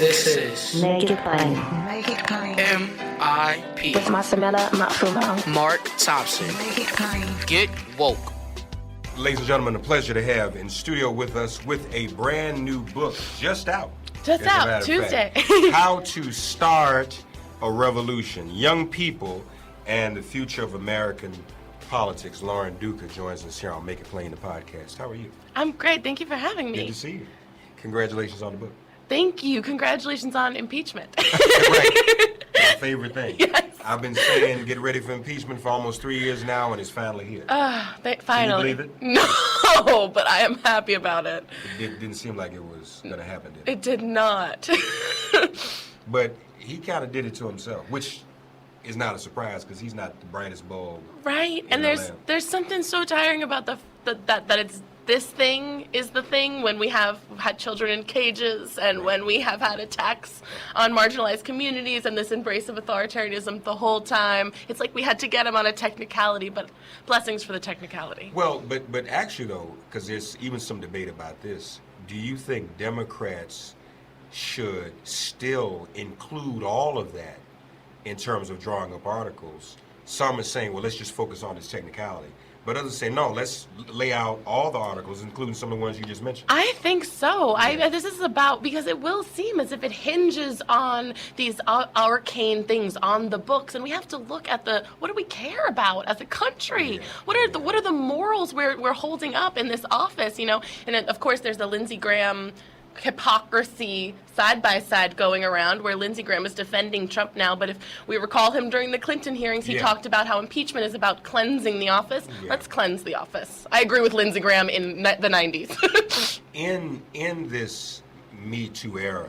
This is Make It Plain. Make It Plain. MIP. With Masamela Matfumo. Mark Thompson. Make It Plain. Get woke. Ladies and gentlemen, a pleasure to have in studio with us with a brand new book just out. Just as a matter out, of Tuesday. fact. How to Start a Revolution. Young People and the Future of American Politics. Lauren Duca joins us here on Make It Plain, the podcast. How are you? I'm great. Thank you for having me. Good to see you. Congratulations on the book. Thank you. Congratulations on impeachment. Right. My favorite thing. Yes. I've been saying get ready for impeachment for almost 3 years now, and it's finally here. Finally. Can you believe it? No, but I am happy about it. It didn't seem like it was going to happen, did it? It did not. But he kind of did it to himself, which is not a surprise because he's not the brightest bulb. Right? And the lamp. there's something so tiring about that it's this thing is the thing when we have had children in cages and when we have had attacks on marginalized communities and this embrace of authoritarianism the whole time. It's like we had to get him on a technicality, but blessings for the technicality. Well, but actually, though, because there's even some debate about this, do you think Democrats should still include all of that in terms of drawing up articles? Some are saying, well, let's just focus on this technicality. But others say, no, let's lay out all the articles, including some of the ones you just mentioned. I think so. This is about, because it will seem as if it hinges on these arcane things on the books, and we have to look at what do we care about as a country? Yeah. What are the morals we're holding up in this office? You know, and of course there's the Lindsey Graham hypocrisy side by side going around where Lindsey Graham is defending Trump now, but if we recall him during the Clinton hearings, he talked about how impeachment is about cleansing the office. Yeah. Let's cleanse the office. I agree with Lindsey Graham in the 90s. In this Me Too era,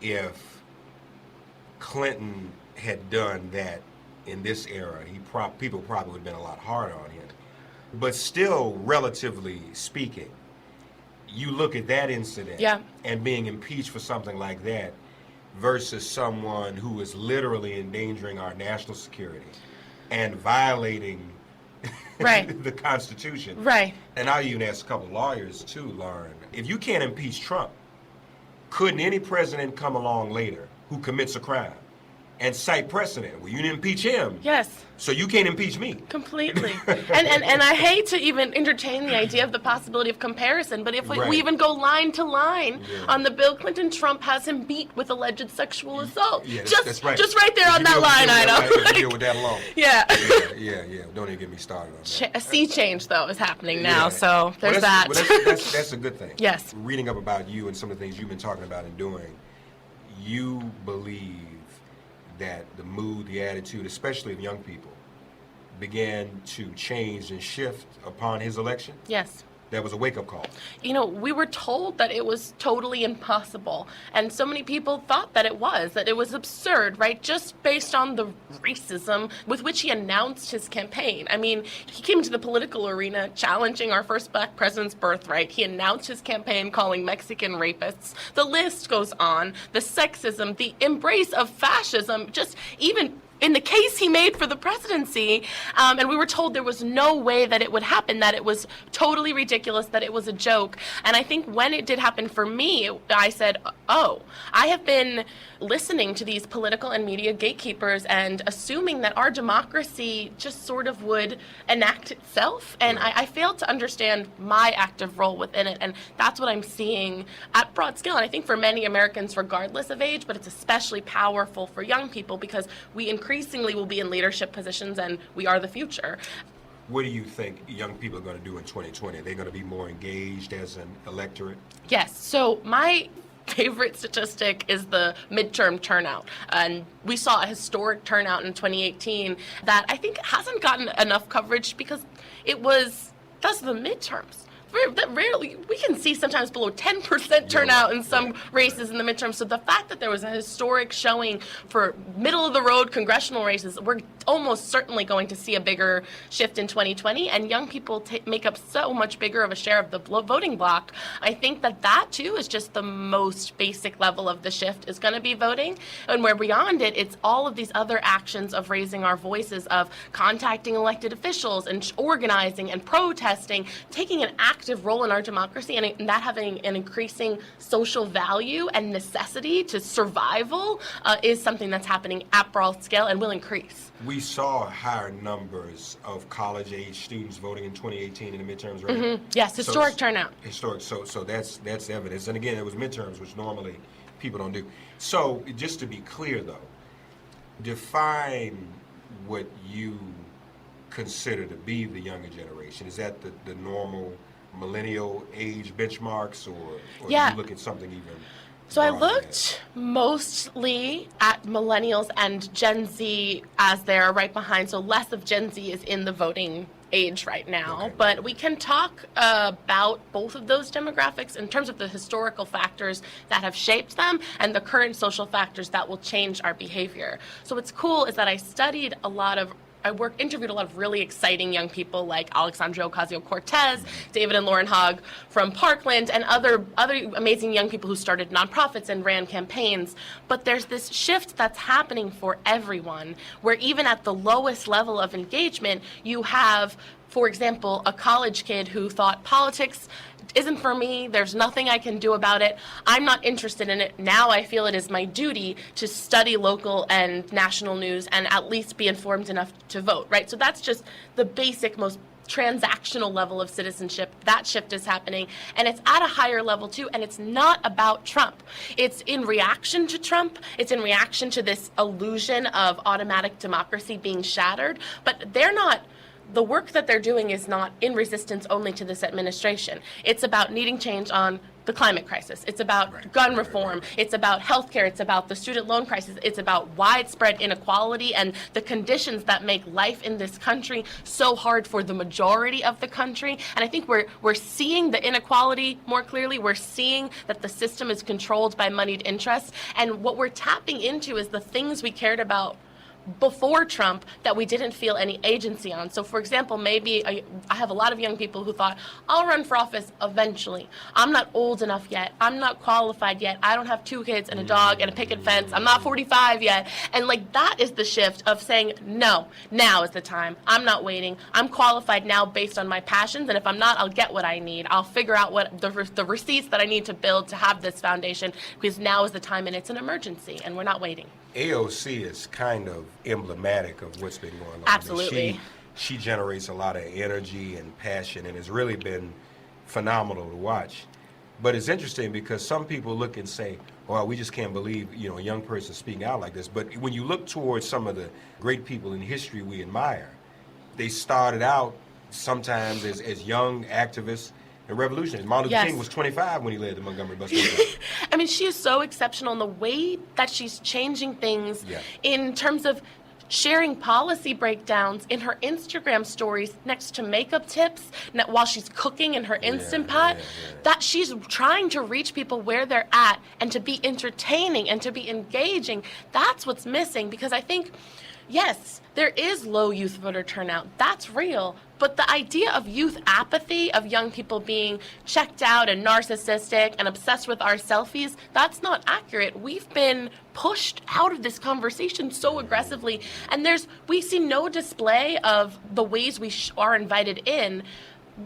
if Clinton had done that in this era, people probably would have been a lot harder on him. But still, relatively speaking, you look at that incident and being impeached for something like that versus someone who is literally endangering our national security and violating the Constitution. Right. And I'll even ask a couple of lawyers too, Lauren. If you can't impeach Trump, couldn't any president come along later who commits a crime and cite precedent? Well, you didn't impeach him. Yes. So you can't impeach me. Completely. and I hate to even entertain the idea of the possibility of comparison, but if we even go line to line on the Bill Clinton, Trump has him beat with alleged sexual assault. Yeah, that's right. Just right there on that line item. Deal with that alone. Yeah. Yeah. Don't even get me started on that. A sea change, though, is happening now, so there's that. That's a good thing. Yes. Reading up about you and some of the things you've been talking about and doing, you believe that the mood, the attitude, especially of young people, began to change and shift upon his election? Yes. That was a wake-up call. You know, we were told that it was totally impossible, and so many people thought that it was absurd, right? Just based on the racism with which he announced his campaign. I mean, he came to the political arena challenging our first black president's birthright. He announced his campaign calling Mexican rapists. The list goes on. The sexism, the embrace of fascism, just even in the case he made for the presidency, and we were told there was no way that it would happen, that it was totally ridiculous, that it was a joke. And I think when it did happen for me, I said, oh, I have been listening to these political and media gatekeepers and assuming that our democracy just sort of would enact itself. And I failed to understand my active role within it. And that's what I'm seeing at broad scale. And I think for many Americans, regardless of age, but it's especially powerful for young people because we increasingly will be in leadership positions and we are the future. What do you think young people are going to do in 2020? Are they going to be more engaged as an electorate? Yes. So my favorite statistic is the midterm turnout. And we saw a historic turnout in 2018 that I think hasn't gotten enough coverage because that's the midterms. That rarely, we can see sometimes below 10% turnout in some races in the midterms. So the fact that there was a historic showing for middle-of-the-road congressional races, we're almost certainly going to see a bigger shift in 2020, and young people make up so much bigger of a share of the voting bloc. I think that too is just the most basic level of the shift is going to be voting, and where beyond it, it's all of these other actions of raising our voices, of contacting elected officials and organizing and protesting, taking an active role in our democracy, and that having an increasing social value and necessity to survival is something that's happening at broad scale and will increase. We saw higher numbers of college-age students voting in 2018 in the midterms, right? Mm-hmm. Yes, historic turnout. Historic. So that's evidence. And again, it was midterms, which normally people don't do. So just to be clear, though, define what you consider to be the younger generation. Is that the normal millennial age benchmarks, or do you look at something even? So I looked mostly at millennials and Gen Z as they're right behind. So less of Gen Z is in the voting age right now. Okay. But we can talk about both of those demographics in terms of the historical factors that have shaped them and the current social factors that will change our behavior. So what's cool is that I interviewed a lot of really exciting young people like Alexandria Ocasio-Cortez, David and Lauren Hogg from Parkland, and other amazing young people who started nonprofits and ran campaigns. But there's this shift that's happening for everyone, where even at the lowest level of engagement, you have, for example, a college kid who thought politics isn't for me, there's nothing I can do about it, I'm not interested in it, now I feel it is my duty to study local and national news and at least be informed enough to vote, right? So that's just the basic, most transactional level of citizenship. That shift is happening, and it's at a higher level too, and it's not about Trump. It's in reaction to Trump, it's in reaction to this illusion of automatic democracy being shattered, but the work that they're doing is not in resistance only to this administration. It's about needing change on the climate crisis. It's about gun reform. It's about healthcare. It's about the student loan crisis. It's about widespread inequality and the conditions that make life in this country so hard for the majority of the country. And I think we're seeing the inequality more clearly. We're seeing that the system is controlled by moneyed interests. And what we're tapping into is the things we cared about before Trump that we didn't feel any agency on. So, for example, maybe I have a lot of young people who thought, I'll run for office eventually. I'm not old enough yet. I'm not qualified yet. I don't have 2 kids and a dog and a picket fence. I'm not 45 yet. And that is the shift of saying, no, now is the time. I'm not waiting. I'm qualified now based on my passions. And if I'm not, I'll get what I need. I'll figure out what the receipts that I need to build to have this foundation, because now is the time and it's an emergency and we're not waiting. AOC is kind of emblematic of what's been going on. Absolutely. She generates a lot of energy and passion, and it's really been phenomenal to watch. But it's interesting because some people look and say, well, we just can't believe, a young person speaking out like this. But when you look towards some of the great people in history we admire, they started out sometimes as young activists and revolutionaries. Martin Luther King was 25 when he led the Montgomery bus movement. I mean, she is so exceptional in the way that she's changing things in terms of sharing policy breakdowns in her Instagram stories next to makeup tips while she's cooking in her Instant Pot. That she's trying to reach people where they're at and to be entertaining and to be engaging. That's what's missing, because I think, yes, there is low youth voter turnout. That's real. But the idea of youth apathy, of young people being checked out and narcissistic and obsessed with our selfies, that's not accurate. We've been pushed out of this conversation so aggressively, and we see no display of the ways we are invited in.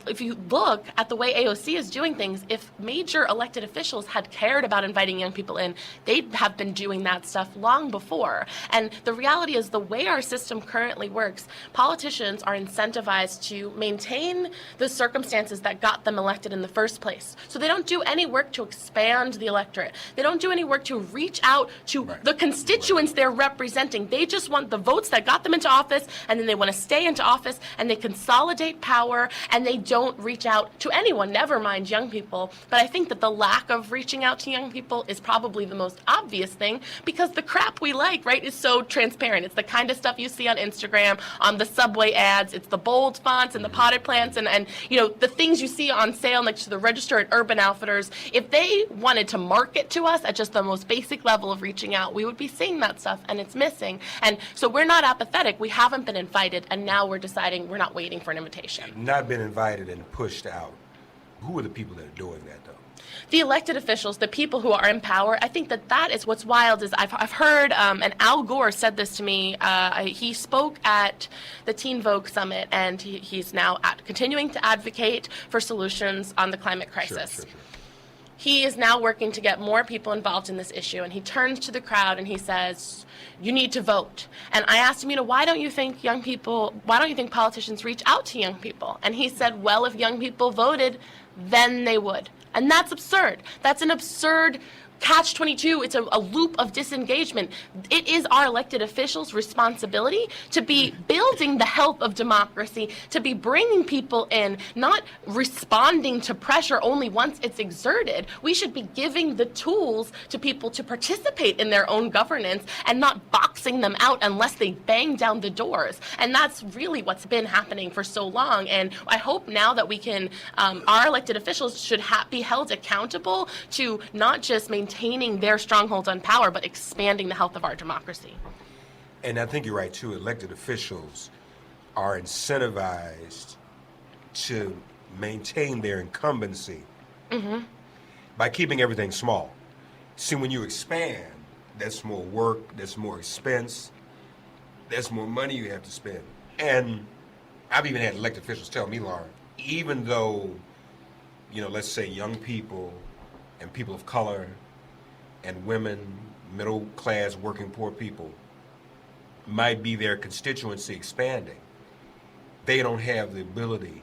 If you look at the way AOC is doing things, if major elected officials had cared about inviting young people in, they'd have been doing that stuff long before. And the reality is, the way our system currently works, politicians are incentivized to maintain the circumstances that got them elected in the first place. So they don't do any work to expand the electorate. They don't do any work to reach out to the constituents they're representing. They just want the votes that got them into office, and then they want to stay into office, and they consolidate power, and they don't reach out to anyone, never mind young people. But I think that the lack of reaching out to young people is probably the most obvious thing, because the crap we like, right, is so transparent. It's the kind of stuff you see on Instagram, on the subway ads. It's the bold fonts and the potted plants and you know, the things you see on sale next to the register at Urban Outfitters. If they wanted to market to us at just the most basic level of reaching out, we would be seeing that stuff, and it's missing. And so we're not apathetic. We haven't been invited, and now we're deciding we're not waiting for an invitation. Not been invited and pushed out. Who are the people that are doing that, though? The elected officials, the people who are in power. I think that is what's wild. Is I've heard, and Al Gore said this to me. He spoke at the Teen Vogue Summit, and he's now continuing to advocate for solutions on the climate crisis. Sure. He is now working to get more people involved in this issue, and he turns to the crowd and he says, you need to vote. And I asked him, you know, why don't you think politicians reach out to young people? And he said, well, if young people voted, then they would. And that's absurd. That's an absurd catch-22. It's a loop of disengagement. It is our elected officials' responsibility to be building the health of democracy, to be bringing people in, not responding to pressure only once it's exerted. We should be giving the tools to people to participate in their own governance and not boxing them out unless they bang down the doors. And that's really what's been happening for so long. And I hope now that we can, our elected officials should be held accountable to not just maintaining their strongholds on power, but expanding the health of our democracy. And I think you're right, too. Elected officials are incentivized to maintain their incumbency by keeping everything small. See, when you expand, that's more work, that's more expense, that's more money you have to spend. And I've even had elected officials tell me, Lauren, even though, you know, let's say young people and people of color and women, middle class, working poor people might be their constituency expanding, they don't have the ability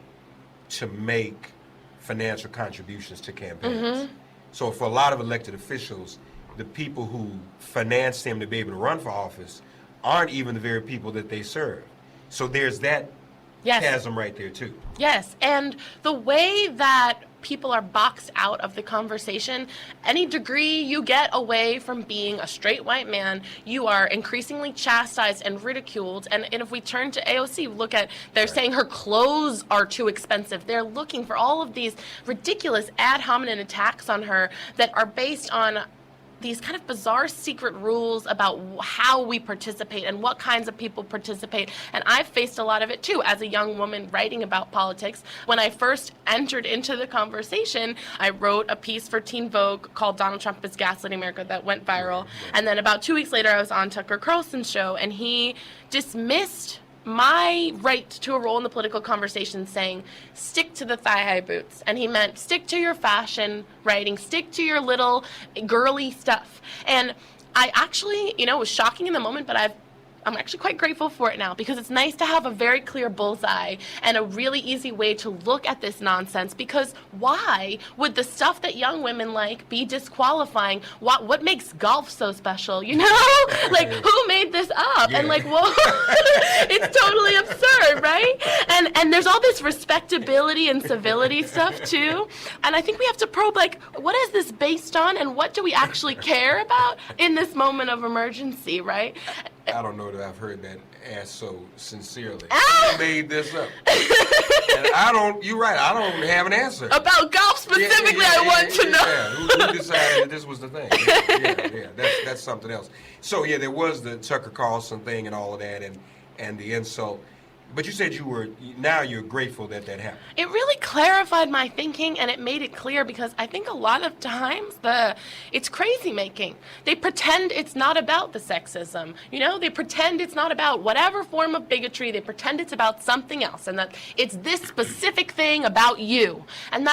to make financial contributions to campaigns. So for a lot of elected officials, the people who finance them to be able to run for office aren't even the very people that they serve. So there's that chasm right there too. Yes, and the way that people are boxed out of the conversation, any degree you get away from being a straight white man, you are increasingly chastised and ridiculed. And if we turn to AOC, look at, they're saying her clothes are too expensive. They're looking for all of these ridiculous ad hominem attacks on her that are based on these kind of bizarre secret rules about how we participate and what kinds of people participate. And I've faced a lot of it too as a young woman writing about politics. When I first entered into the conversation, I wrote a piece for Teen Vogue called Donald Trump is Gaslighting America that went viral. And then about 2 weeks later, I was on Tucker Carlson's show, and he dismissed my right to a role in the political conversation, saying, stick to the thigh-high boots. And he meant stick to your fashion writing, stick to your little girly stuff. And I actually, you know, it was shocking in the moment, but I'm actually quite grateful for it now, because it's nice to have a very clear bullseye and a really easy way to look at this nonsense. Because why would the stuff that young women like be disqualifying? What makes golf so special, you know? Like, who made this up? And like, well, it's totally absurd, right? And there's all this respectability and civility stuff too. And I think we have to probe, like, what is this based on, and what do we actually care about in this moment of emergency, right? I don't know that I've heard that asked so sincerely. Who made this up? And you're right, I don't have an answer. About golf specifically, I want to know. Yeah. Who decided that this was the thing? That's something else. So yeah, there was the Tucker Carlson thing and all of that, and the insult. But you said now you're grateful that happened. It really clarified my thinking, and it made it clear, because I think a lot of times it's crazy making. They pretend it's not about the sexism. You know, they pretend it's not about whatever form of bigotry. They pretend it's about something else, and that it's this specific thing about you. And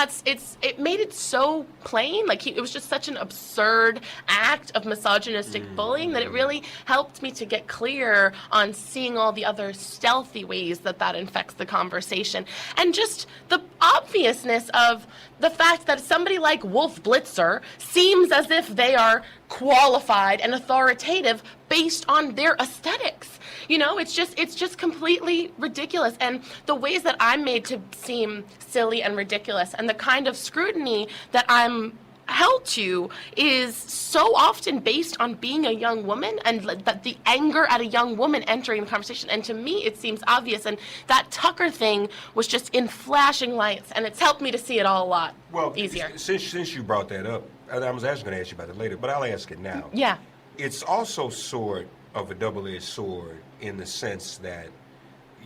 it made it so plain. Like, it was just such an absurd act of misogynistic bullying that it really helped me to get clear on seeing all the other stealthy ways that infects the conversation. And just the obviousness of the fact that somebody like Wolf Blitzer seems as if they are qualified and authoritative based on their aesthetics. You know, it's just completely ridiculous. And the ways that I'm made to seem silly and ridiculous, and the kind of scrutiny that I'm held to, is so often based on being a young woman, and that the anger at a young woman entering the conversation. And to me, it seems obvious. And that Tucker thing was just in flashing lights, and it's helped me to see it all a lot easier. Since you brought that up, I was actually going to ask you about it later, but I'll ask it now. Yeah. It's also sort of a double-edged sword in the sense that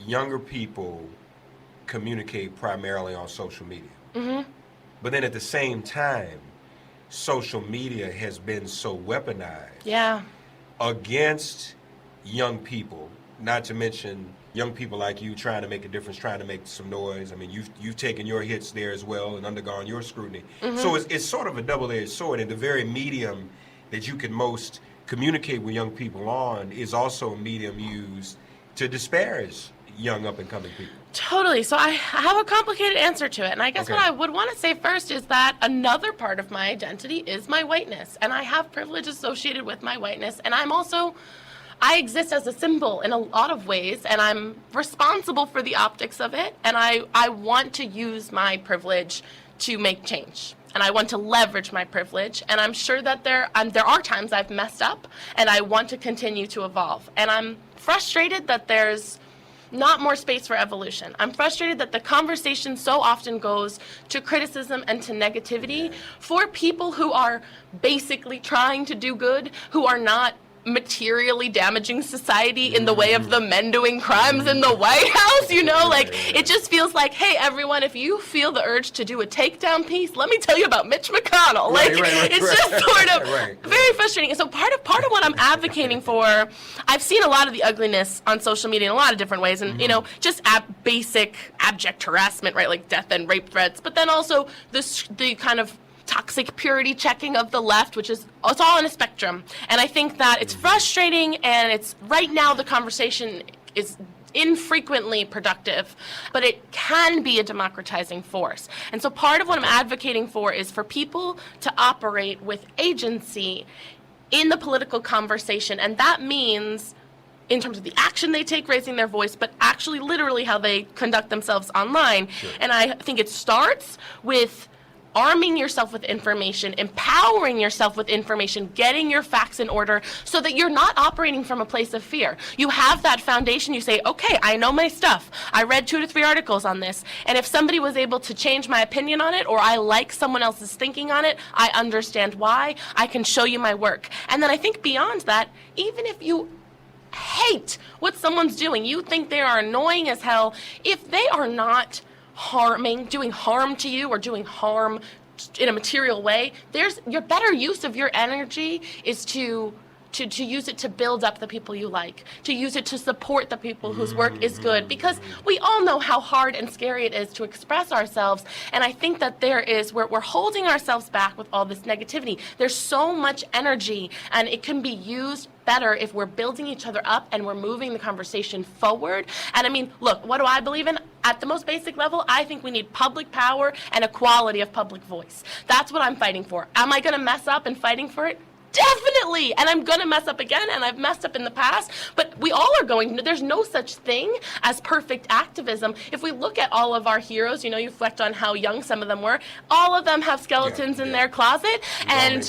younger people communicate primarily on social media. Mm-hmm. But then at the same time, social media has been so weaponized against young people, not to mention young people like you trying to make a difference, trying to make some noise. I mean, you've taken your hits there as well and undergone your scrutiny. Mm-hmm. So it's sort of a double-edged sword, and the very medium that you can most communicate with young people on is also a medium used to disparage young up-and-coming people. Totally. So I have a complicated answer to it. And I guess what I would want to say first is that another part of my identity is my whiteness. And I have privilege associated with my whiteness. And I exist as a symbol in a lot of ways. And I'm responsible for the optics of it. And I want to use my privilege to make change. And I want to leverage my privilege. And I'm sure that there are times I've messed up. And I want to continue to evolve. And I'm frustrated that there's not more space for evolution. I'm frustrated that the conversation so often goes to criticism and to negativity for people who are basically trying to do good, who are not materially damaging society in the way of the men doing crimes in the White House, you know? Like, it just feels like, hey, everyone, if you feel the urge to do a takedown piece, let me tell you about Mitch McConnell. It's just sort of very frustrating. And so part of what I'm advocating for, I've seen a lot of the ugliness on social media in a lot of different ways, and, you know, just basic abject harassment, right, like death and rape threats, but then also the kind of toxic purity checking of the left, it's all in a spectrum. And I think that it's frustrating, and it's right now the conversation is infrequently productive, but it can be a democratizing force. And so part of what I'm advocating for is for people to operate with agency in the political conversation. And that means in terms of the action they take raising their voice, but actually literally how they conduct themselves online. Sure. And I think it starts with arming yourself with information, empowering yourself with information, getting your facts in order so that you're not operating from a place of fear. You have that foundation. You say, okay, I know my stuff. I read 2 to 3 articles on this. And if somebody was able to change my opinion on it, or I like someone else's thinking on it, I understand why. I can show you my work. And then I think beyond that, even if you hate what someone's doing, you think they are annoying as hell, if they are not doing harm to you or doing harm in a material way, your better use of your energy is to use it to build up the people you like, to use it to support the people whose work is good, because we all know how hard and scary it is to express ourselves. And I think that we're holding ourselves back with all this negativity. There's so much energy, and it can be used better if we're building each other up and we're moving the conversation forward. And I mean, look, what do I believe in? At the most basic level, I think we need public power and equality of public voice. That's what I'm fighting for. Am I going to mess up in fighting for it? Definitely. And I'm going to mess up again, and I've messed up in the past. But we all are there's no such thing as perfect activism. If we look at all of our heroes, you reflect on how young some of them were, all of them have skeletons in their closet. And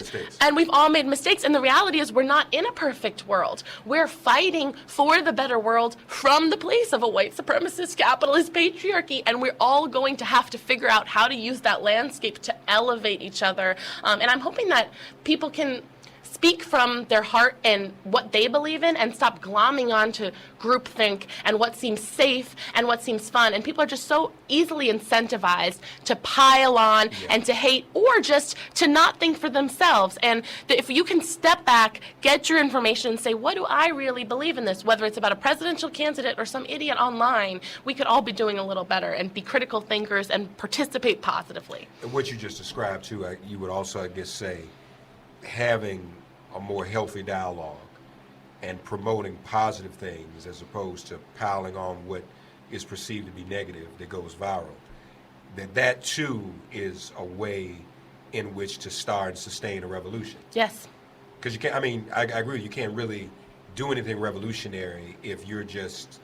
we've all made mistakes. And the reality is we're not in a perfect world. We're fighting for the better world from the place of a white supremacist capitalist patriarchy. And we're all going to have to figure out how to use that landscape to elevate each other. And I'm hoping that people can speak from their heart and what they believe in, and stop glomming onto groupthink and what seems safe and what seems fun. And people are just so easily incentivized to pile on and to hate, or just to not think for themselves. And if you can step back, get your information, and say, what do I really believe in this? Whether it's about a presidential candidate or some idiot online, we could all be doing a little better and be critical thinkers and participate positively. And what you just described, too, you would also, I guess, say, having a more healthy dialogue and promoting positive things as opposed to piling on what is perceived to be negative that goes viral. That too is a way in which to start and sustain a revolution. Yes. Because you can't, I agree, you can't really do anything revolutionary if you're just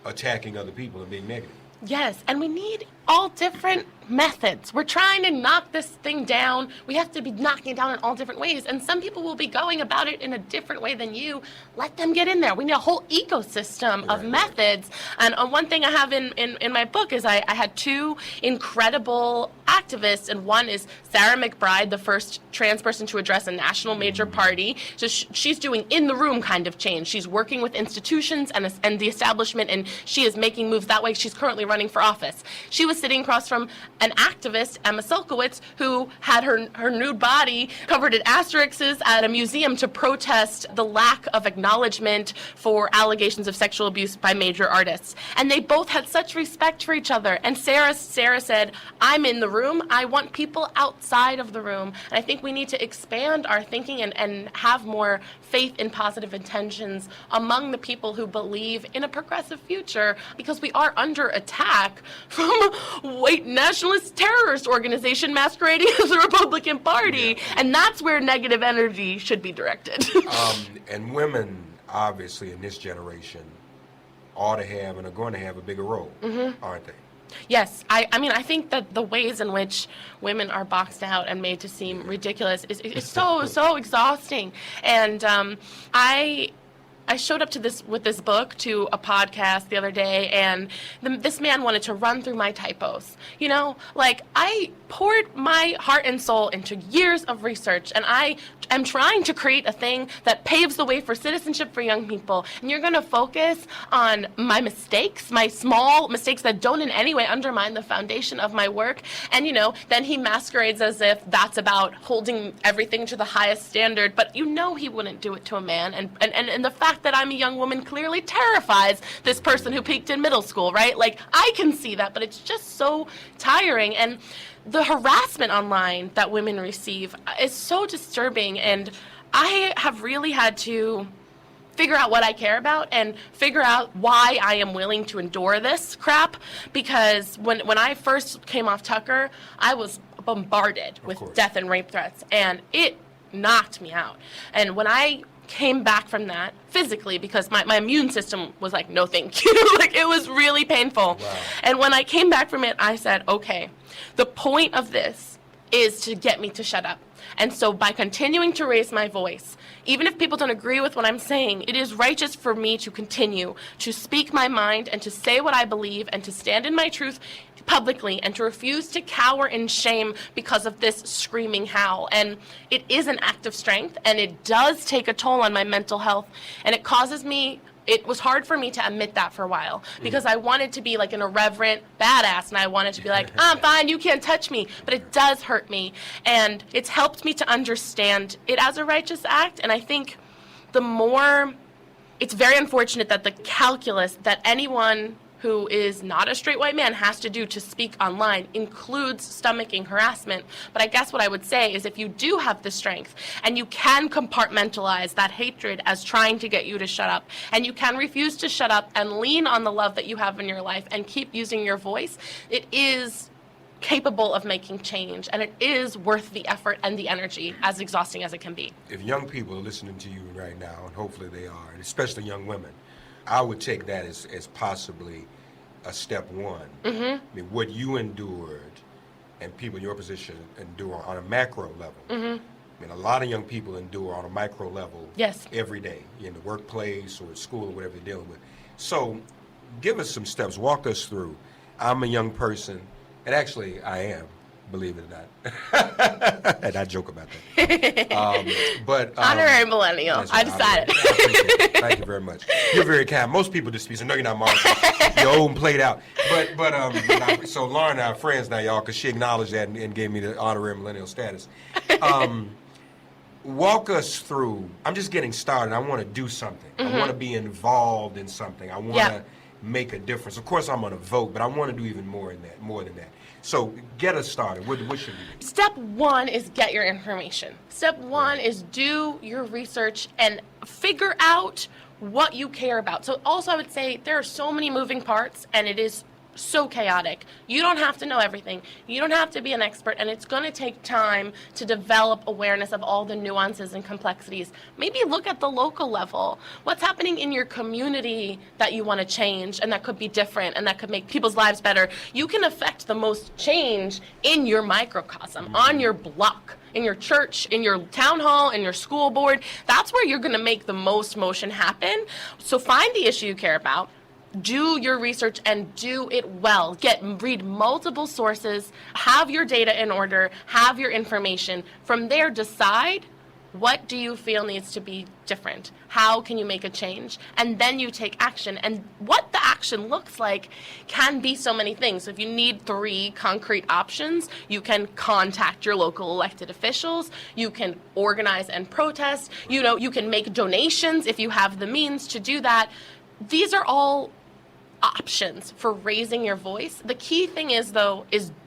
attacking other people and being negative. Yes, and we need all different methods. We're trying to knock this thing down. We have to be knocking it down in all different ways, and some people will be going about it in a different way than you. Let them get in there. We need a whole ecosystem of methods. And one thing I have in my book is I had two incredible activists, and one is Sarah McBride, the first trans person to address a national major party. So she's doing in-the-room kind of change. She's working with institutions and the establishment, and she is making moves that way. She's currently running for office. She was sitting across from an activist, Emma Sulkowicz, who had her nude body covered in asterisks at a museum to protest the lack of acknowledgement for allegations of sexual abuse by major artists. And they both had such respect for each other. And Sarah said, I'm in the room. I want people outside of the room. And I think we need to expand our thinking and have more faith in positive intentions among the people who believe in a progressive future, because we are under attack from a white nationalist terrorist organization masquerading as the Republican Party. Yeah. And that's where negative energy should be directed. And women, obviously, in this generation, ought to have and are going to have a bigger role, aren't they? Yes, I mean, I think that the ways in which women are boxed out and made to seem ridiculous is so exhausting. And I showed up to with this book to a podcast the other day, and this man wanted to run through my typos. You know, like, I poured my heart and soul into years of research, and I am trying to create a thing that paves the way for citizenship for young people. And you're going to focus on my mistakes, my small mistakes that don't in any way undermine the foundation of my work. And, you know, then he masquerades as if that's about holding everything to the highest standard. But you know he wouldn't do it to a man. And the fact that I'm a young woman clearly terrifies this person who peaked in middle school, right? Like, I can see that, but it's just so tiring. And the harassment online that women receive is so disturbing, and I have really had to figure out what I care about and figure out why I am willing to endure this crap, because when I first came off Tucker, I was bombarded with death and rape threats, and it knocked me out. And when I came back from that physically, because my immune system was like, no thank you. Like, it was really painful. Wow. And when I came back from it, I said, okay, the point of this is to get me to shut up. And so by continuing to raise my voice, even if people don't agree with what I'm saying, it is righteous for me to continue to speak my mind and to say what I believe and to stand in my truth publicly and to refuse to cower in shame because of this screaming howl. And it is an act of strength, and it does take a toll on my mental health, and it was hard for me to admit that for a while, because I wanted to be like an irreverent badass, and I wanted to be like, I'm fine, you can't touch me. But it does hurt me, and it's helped me to understand it as a righteous act. And I think it's very unfortunate that the calculus that anyone who is not a straight white man has to do to speak online includes stomaching harassment. But I guess what I would say is, if you do have the strength and you can compartmentalize that hatred as trying to get you to shut up, and you can refuse to shut up and lean on the love that you have in your life and keep using your voice, it is capable of making change, and it is worth the effort and the energy, as exhausting as it can be. If young people are listening to you right now, and hopefully they are, and especially young women, I would take that as possibly a step one. I mean, what you endured and people in your position endure on a macro level. I mean, a lot of young people endure on a micro level every day, in the workplace or at school or whatever they're dealing with. So give us some steps. Walk us through. I'm a young person, and actually I am, believe it or not. And I joke about that. But honorary millennial. I decided. I appreciate it. Thank you very much. You're very kind. Most people dispute. So no, you're not Martha. You're old and played out. But so Lauren and I are friends now, y'all, because she acknowledged that and gave me the honorary millennial status. Walk us through. I'm just getting started. I want to do something. I want to be involved in something. I want to make a difference. Of course, I'm going to vote, but I want to do even more than that. So get us started. What should we do? Step one is get your information. Step one is do your research and figure out what you care about. So also I would say there are so many moving parts, and it is so chaotic. You don't have to know everything. You don't have to be an expert, and it's going to take time to develop awareness of all the nuances and complexities. Maybe look at the local level. What's happening in your community that you want to change, and that could be different, and that could make people's lives better? You can affect the most change in your microcosm, on your block, in your church, in your town hall, in your school board. That's where you're going to make the most motion happen. So find the issue you care about. Do your research and do it well. Read multiple sources, have your data in order, have your information. From there, decide what do you feel needs to be different? How can you make a change? And then you take action. And what the action looks like can be so many things. So if you need 3 concrete options, you can contact your local elected officials. You can organize and protest. You can make donations if you have the means to do that. These are all options for raising your voice. The key thing is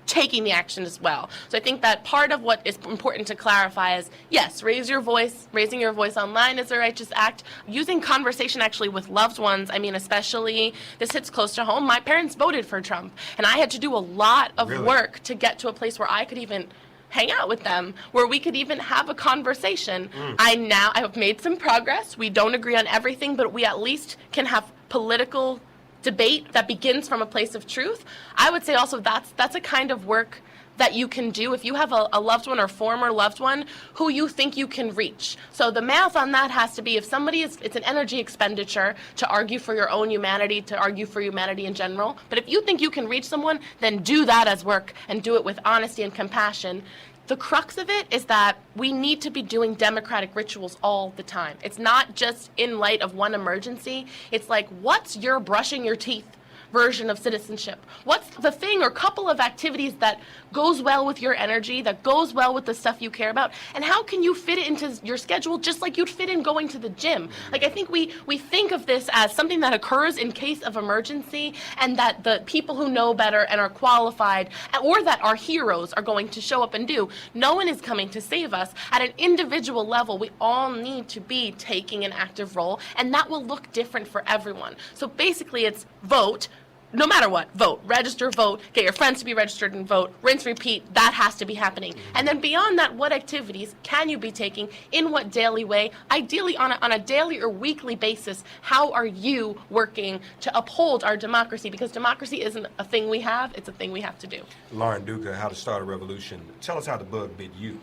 taking the action as well. So I think that part of what is important to clarify is, yes, raise your voice. Raising your voice online is a righteous act. Using conversation actually with loved ones, I mean, especially, this hits close to home. My parents voted for Trump, and I had to do a lot of work to get to a place where I could even hang out with them, where we could even have a conversation. I have made some progress. We don't agree on everything, but we at least can have political debate that begins from a place of truth. I would say also that's a kind of work that you can do if you have a loved one or former loved one who you think you can reach. So the math on that has to be, if somebody it's an energy expenditure to argue for your own humanity, to argue for humanity in general. But if you think you can reach someone, then do that as work and do it with honesty and compassion. The crux of it is that we need to be doing democratic rituals all the time. It's not just in light of one emergency. It's like, what's your brushing your teeth version of citizenship? What's the thing or couple of activities that goes well with your energy, that goes well with the stuff you care about? And how can you fit it into your schedule just like you'd fit in going to the gym? Like, I think we think of this as something that occurs in case of emergency, and that the people who know better and are qualified, or that our heroes, are going to show up and do. No one is coming to save us. At an individual level, we all need to be taking an active role, and that will look different for everyone. So basically, it's vote. No matter what, vote, register, vote, get your friends to be registered and vote, rinse, repeat. That has to be happening. And then beyond that, what activities can you be taking, in what daily way, ideally on a daily or weekly basis? How are you working to uphold our democracy? Because democracy isn't a thing we have, it's a thing we have to do. Lauren Duca, How to Start a Revolution. Tell us how the bug bit you.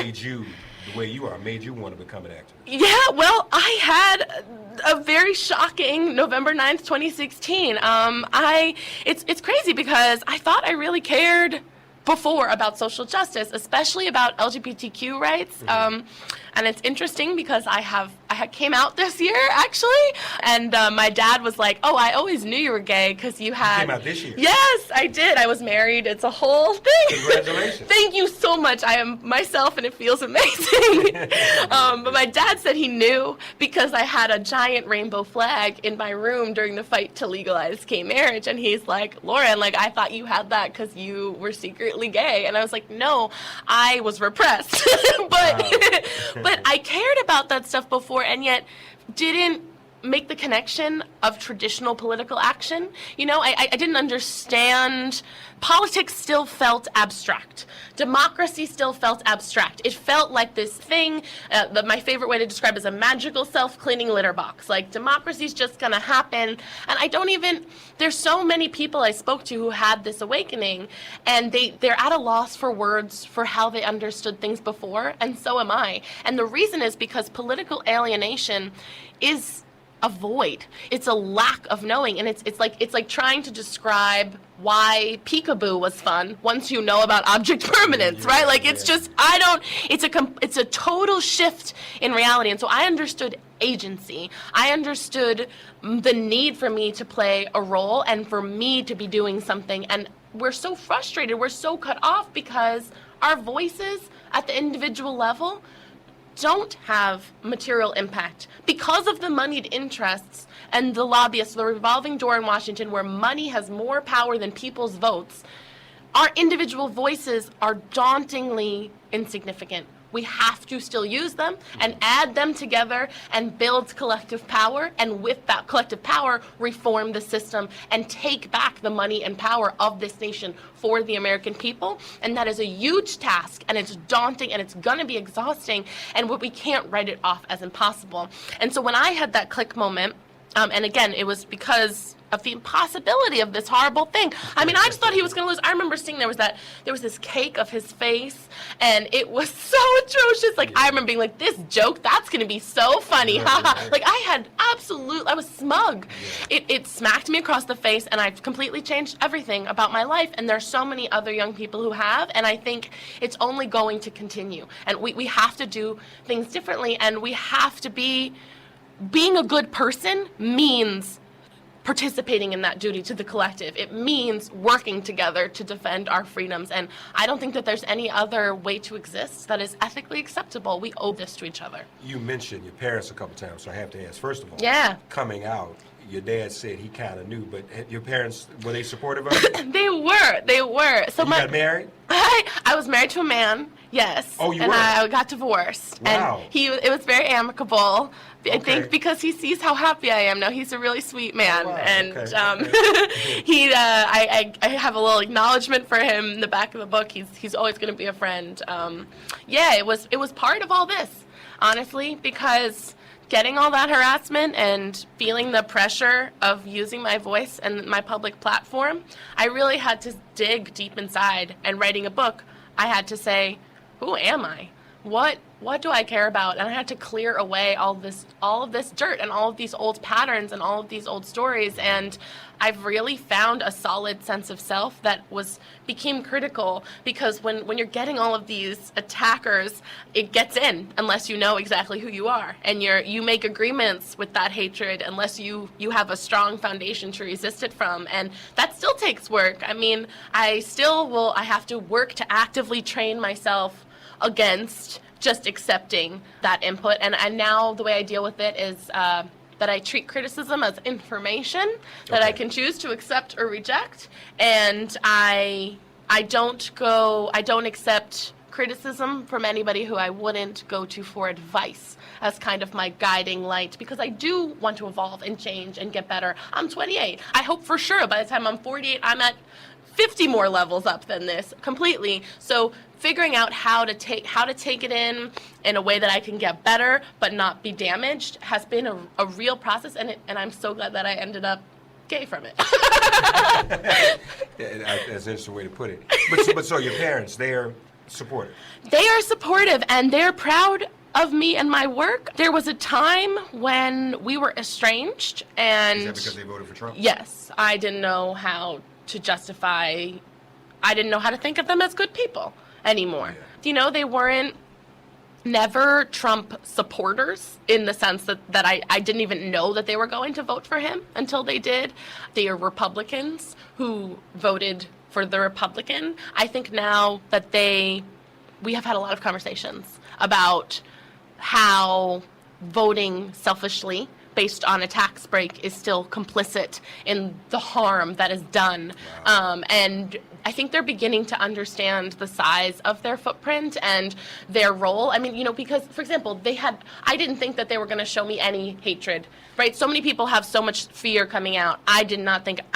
Made you the way you are, made you want to become an activist. Yeah, well, I had a very shocking November 9th, 2016. It's crazy because I thought I really cared before about social justice, especially about LGBTQ rights. And it's interesting because I came out this year, actually, and my dad was like, "Oh, I always knew you were gay because you had." You came out this year. Yes, I did. I was married. It's a whole thing. Congratulations. Thank you so much. I am myself, and it feels amazing. But my dad said he knew because I had a giant rainbow flag in my room during the fight to legalize gay marriage, and he's like, "Lauren, like, I thought you had that because you were secretly gay," and I was like, "No, I was repressed." But I cared about that stuff before, and yet didn't make the connection of traditional political action. You know, I didn't understand. Politics still felt abstract. Democracy still felt abstract. It felt like this thing that my favorite way to describe is a magical self-cleaning litter box. Like, democracy's just gonna happen. And there's so many people I spoke to who had this awakening, and they're at a loss for words for how they understood things before, and so am I. And the reason is because political alienation is a void. It's a lack of knowing, and it's like trying to describe why peekaboo was fun once you know about object permanence, right? Like, it's just, it's a total shift in reality. And so I understood agency. I understood the need for me to play a role and for me to be doing something. And we're so frustrated, we're so cut off because our voices at the individual level don't have material impact because of the moneyed interests and the lobbyists, the revolving door in Washington, where money has more power than people's votes. Our individual voices are dauntingly insignificant. we have to still use them and add them together and build collective power, and with that collective power, reform the system and take back the money and power of this nation for the American people. And that is a huge task, and it's daunting, and it's going to be exhausting, and we can't write it off as impossible. And so when I had that click moment, and again, it was because of the impossibility of this horrible thing. I mean, I just thought he was going to lose. I remember seeing there was this cake of his face, and it was so atrocious. Like, I remember being like, this joke, that's going to be so funny. Haha. Like, I was smug. It smacked me across the face, and I've completely changed everything about my life. And there's so many other young people who have, and I think it's only going to continue. And we have to do things differently, and we have to being a good person means participating in that duty to the collective. It means working together to defend our freedoms. And I don't think that there's any other way to exist that is ethically acceptable. We owe this to each other. You mentioned your parents a couple times, so I have to ask, first of all, coming out, your dad said he kind of knew, but your parents, were they supportive of it? They were. So you got married? I was married to a man, yes. Oh, you and were? I got divorced. Wow. And it was very amicable. Okay. I think because he sees how happy I am now. He's a really sweet man. Oh, wow. And Okay. I have a little acknowledgement for him in the back of the book. He's always going to be a friend. It was part of all this, honestly, because getting all that harassment and feeling the pressure of using my voice and my public platform, I really had to dig deep inside. And writing a book, I had to say, who am I? What do I care about? And I had to clear away all of this dirt and all of these old patterns and all of these old stories. And I've really found a solid sense of self that became critical, because when you're getting all of these attackers, it gets in unless you know exactly who you are, and you make agreements with that hatred unless you have a strong foundation to resist it from. And that still takes work. I mean, I have to work to actively train myself against just accepting that input. And now the way I deal with it is that I treat criticism as information that I can choose to accept or reject. And I don't accept criticism from anybody who I wouldn't go to for advice as kind of my guiding light, because I do want to evolve and change and get better. I'm 28. I hope for sure by the time I'm 48, I'm at 50 more levels up than this completely. So figuring out how to take it in a way that I can get better but not be damaged has been a real process, and I'm so glad that I ended up gay from it. That's an interesting way to put it. But so your parents, they're supportive? They are supportive, and they're proud of me and my work. There was a time when we were estranged, and Is that because they voted for Trump? Yes, I didn't know how to justify. I didn't know how to think of them as good people anymore. Yeah. They weren't never Trump supporters in the sense that I didn't even know that they were going to vote for him until they did. They are Republicans who voted for the Republican. I think now that we have had a lot of conversations about how voting selfishly based on a tax break is still complicit in the harm that is done. Wow. And I think they're beginning to understand the size of their footprint and their role. I mean, because, for example, I didn't think that they were going to show me any hatred, right? So many people have so much fear coming out. I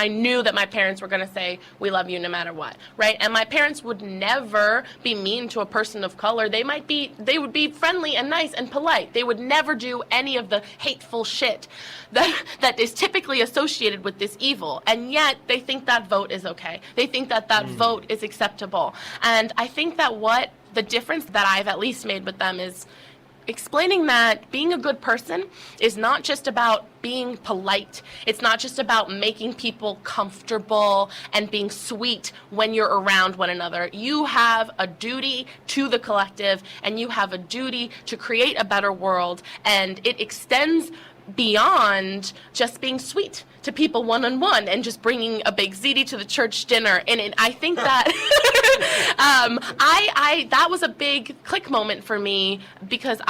knew that my parents were going to say, we love you no matter what, right? And my parents would never be mean to a person of color. They would be friendly and nice and polite. They would never do any of the hateful shit that is typically associated with this evil. And yet they think that vote is okay. They think that vote is acceptable. And I think that what the difference that I've at least made with them is explaining that being a good person is not just about being polite. It's not just about making people comfortable and being sweet when you're around one another. You have a duty to the collective, and you have a duty to create a better world, and it extends beyond just being sweet to people one-on-one and just bringing a big ziti to the church dinner. And I think that that was a big click moment for me, because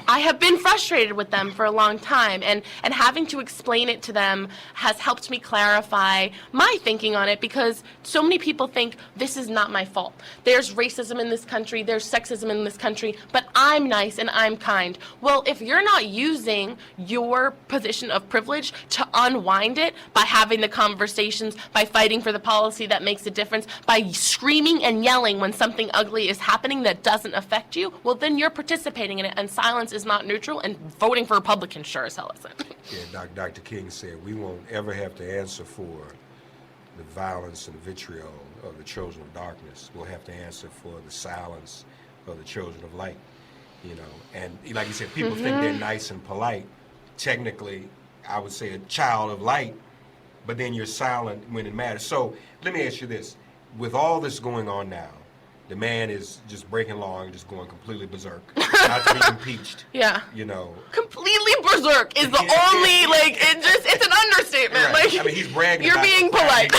I have been frustrated with them for a long time, and having to explain it to them has helped me clarify my thinking on it, because so many people think this is not my fault. There's racism in this country, there's sexism in this country, but I'm nice and I'm kind. Well, if you're not using your position of privilege to unwind it by having the conversations, by fighting for the policy that makes a difference, by screaming and yelling when something ugly is happening that doesn't affect you, well, then you're participating in it, and silence is not neutral, and voting for Republicans sure as hell isn't. Yeah, Dr. King said we won't ever have to answer for the violence and vitriol of the children of darkness. We'll have to answer for the silence of the children of light. You know, and like you said, people think they're nice and polite. Technically, I would say a child of light, but then you're silent when it matters. So let me ask you this: with all this going on now, the man is just breaking law and just going completely berserk, not to be impeached. Yeah. You know. Completely berserk is the only, it's an understatement. Right. Like, I mean, he's bragging. you're about being polite.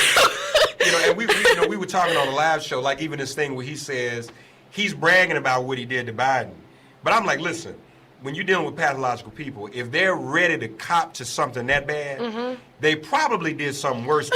You know, and we were talking on the live show, like even this thing where he says he's bragging about what he did to Biden. But I'm like, listen, when you're dealing with pathological people, if they're ready to cop to something that bad, they probably did something worse.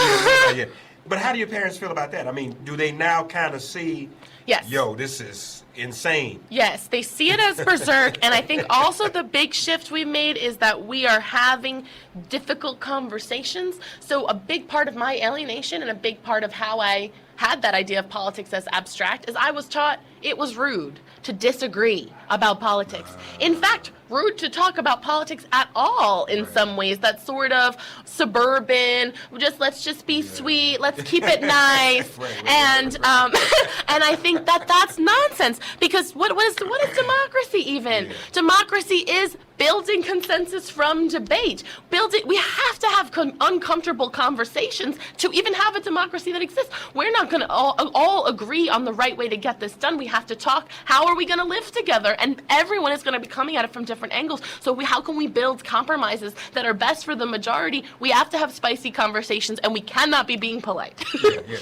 But how do your parents feel about that? I mean, do they now kind of see, Yes. yo, this is insane? Yes, they see it as berserk, and I think also the big shift we've made is that we are having difficult conversations. So a big part of my alienation and a big part of how I had that idea of politics as abstract is I was taught it was rude to disagree about politics. In fact, rude to talk about politics at all in some ways. That sort of suburban, let's just be sweet, let's keep it nice. And I think that that's nonsense, because what is democracy even? Yeah. Democracy is building consensus from debate. We have to have uncomfortable conversations to even have a democracy that exists. We're not going to all agree on the right way to get this done. We have to talk, how are we going to live together? And everyone is going to be coming at it from different angles. So how can we build compromises that are best for the majority? We have to have spicy conversations, and we cannot be being polite.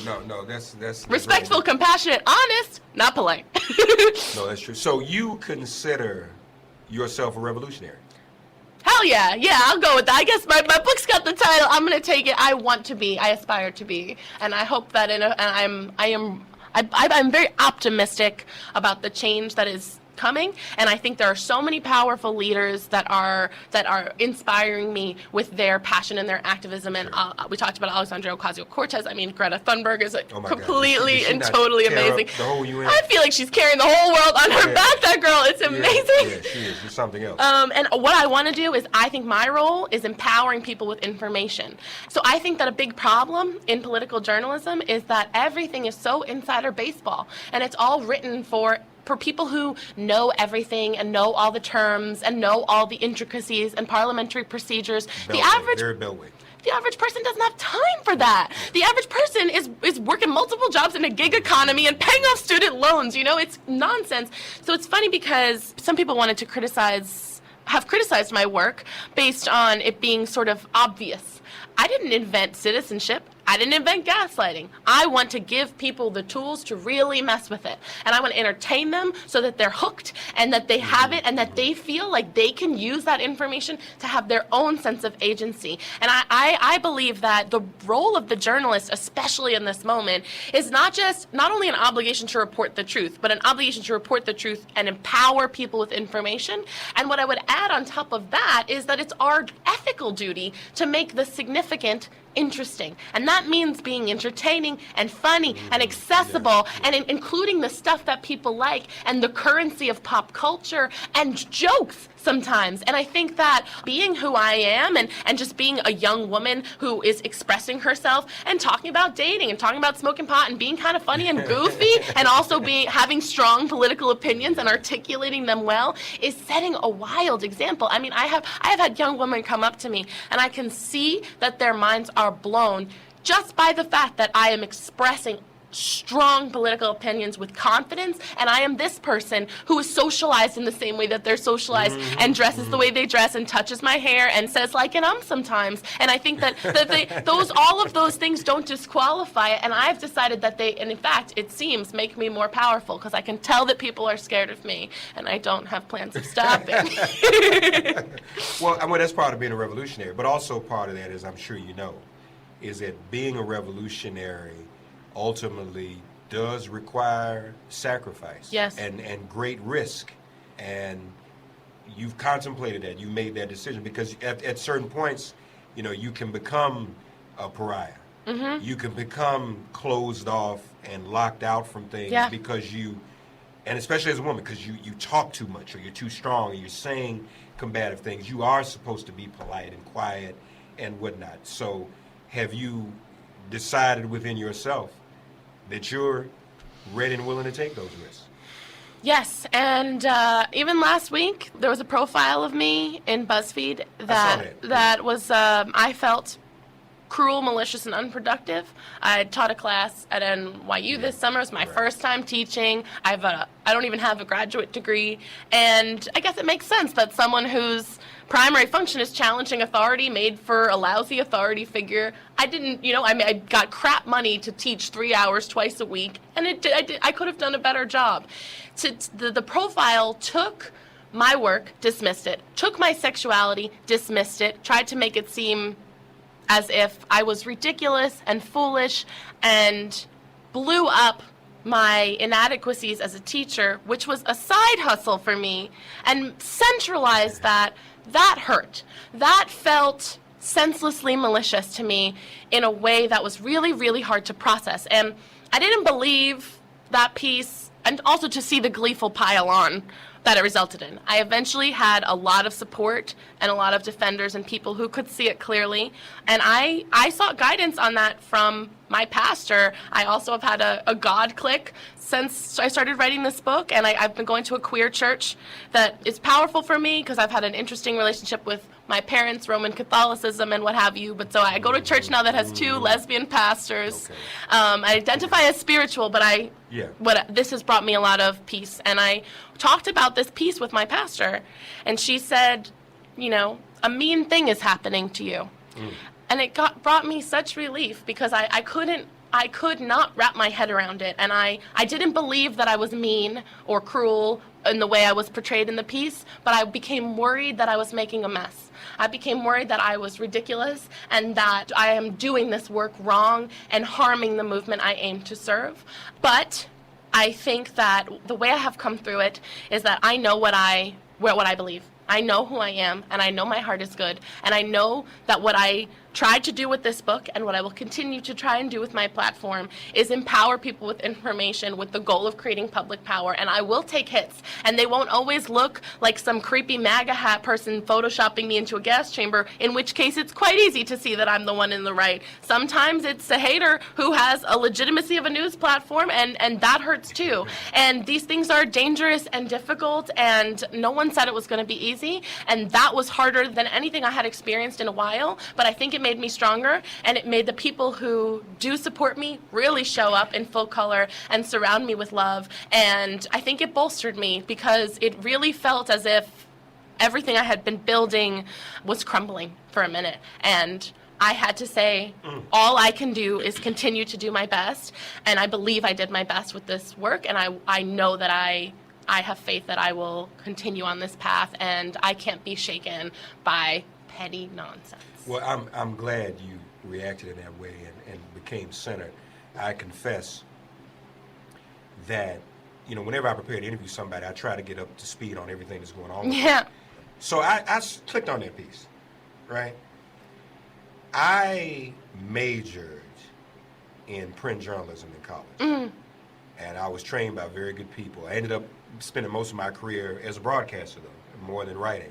No, that's respectful, compassionate, honest, not polite. No, that's true. So you consider yourself a revolutionary? Hell yeah, I'll go with that. I guess my book's got the title. I'm gonna take it. I want to be. I aspire to be, and I hope that I'm very optimistic about the change that is coming, and I think there are so many powerful leaders that are inspiring me with their passion and their activism. And we talked about Alexandria Ocasio-Cortez. I mean, Greta Thunberg is completely and totally amazing. The whole UN? I feel like she's carrying the whole world on her back. That girl, it's amazing. Yeah, she is. She's something else. And what I want to do is, I think my role is empowering people with information. So I think that a big problem in political journalism is that everything is so insider baseball, and it's all written for people who know everything and know all the terms and know all the intricacies and parliamentary procedures. The average person doesn't have time for that. The average person is working multiple jobs in a gig economy and paying off student loans. You know, it's nonsense. So it's funny because some people wanted to have criticized my work based on it being sort of obvious. I didn't invent citizenship. I didn't invent gaslighting. I want to give people the tools to really mess with it. And I want to entertain them so that they're hooked and that they have it and that they feel like they can use that information to have their own sense of agency. And I believe that the role of the journalist, especially in this moment, is not only an obligation to report the truth, but an obligation to report the truth and empower people with information. And what I would add on top of that is that it's our ethical duty to make the significant interesting. And that means being entertaining and funny and accessible and including the stuff that people like and the currency of pop culture and jokes sometimes. And I think that being who I am and just being a young woman who is expressing herself and talking about dating and talking about smoking pot and being kind of funny and goofy and also having strong political opinions and articulating them well is setting a wild example. I mean, I have had young women come up to me and I can see that their minds are blown just by the fact that I am expressing strong political opinions with confidence, and I am this person who is socialized in the same way that they're socialized, and dresses the way they dress, and touches my hair, and says like an sometimes. And I think that all of those things don't disqualify it, and I've decided that they, and in fact, it seems, make me more powerful, because I can tell that people are scared of me, and I don't have plans of stopping. Well, that's part of being a revolutionary, but also part of that is, I'm sure you know, is that being a revolutionary ultimately does require sacrifice. Yes. And great risk. And you've contemplated that. You made that decision because at certain points, you can become a pariah. Mm-hmm. You can become closed off and locked out from things because and especially as a woman, because you talk too much, or you're too strong, or you're saying combative things. You are supposed to be polite and quiet and whatnot. So have you decided within yourself that you're ready and willing to take those risks? Yes, and even last week there was a profile of me in BuzzFeed that was I felt cruel, malicious, and unproductive. I taught a class at NYU this summer. It was my first time teaching. I don't even have a graduate degree, and I guess it makes sense that someone whose primary function is challenging authority, made for a lousy authority figure. I didn't, I got crap money to teach 3 hours twice a week, and I could have done a better job. The profile took my work, dismissed it, took my sexuality, dismissed it, tried to make it seem as if I was ridiculous and foolish, and blew up my inadequacies as a teacher, which was a side hustle for me, and centralized that. That hurt. That felt senselessly malicious to me in a way that was really, really hard to process. And I didn't believe that piece, and also to see the gleeful pile on that it resulted in. I eventually had a lot of support and a lot of defenders and people who could see it clearly. And I sought guidance on that from my pastor. I also have had a God click since I started writing this book, and I've been going to a queer church that is powerful for me because I've had an interesting relationship with my parents, Roman Catholicism and what have you. But so I go to church now that has 2 lesbian pastors. Okay. I identify as spiritual, but this has brought me a lot of peace. And I talked about this piece with my pastor, and she said, a mean thing is happening to you. And it brought me such relief because I could not wrap my head around it. And I didn't believe that I was mean or cruel in the way I was portrayed in the piece, but I became worried that I was making a mess. I became worried that I was ridiculous and that I am doing this work wrong and harming the movement I aim to serve. But I think that the way I have come through it is that I know what I believe. I know who I am, and I know my heart is good, and I know that what I tried to do with this book and what I will continue to try and do with my platform is empower people with information with the goal of creating public power. And I will take hits, and they won't always look like some creepy MAGA hat person photoshopping me into a gas chamber, in which case it's quite easy to see that I'm the one in the right. Sometimes it's a hater who has a legitimacy of a news platform, and that hurts too. And these things are dangerous and difficult, and no one said it was going to be easy, and that was harder than anything I had experienced in a while, but I think it made me stronger, and it made the people who do support me really show up in full color and surround me with love. And I think it bolstered me because it really felt as if everything I had been building was crumbling for a minute. And I had to say, all I can do is continue to do my best. And I believe I did my best with this work, and I know that I have faith that I will continue on this path, and I can't be shaken by petty nonsense. Well, I'm glad you reacted in that way and became centered. I confess that, whenever I prepare to interview somebody, I try to get up to speed on everything that's going on. Yeah. So I clicked on that piece, right? I majored in print journalism in college. Mm-hmm. And I was trained by very good people. I ended up spending most of my career as a broadcaster, though, more than writing.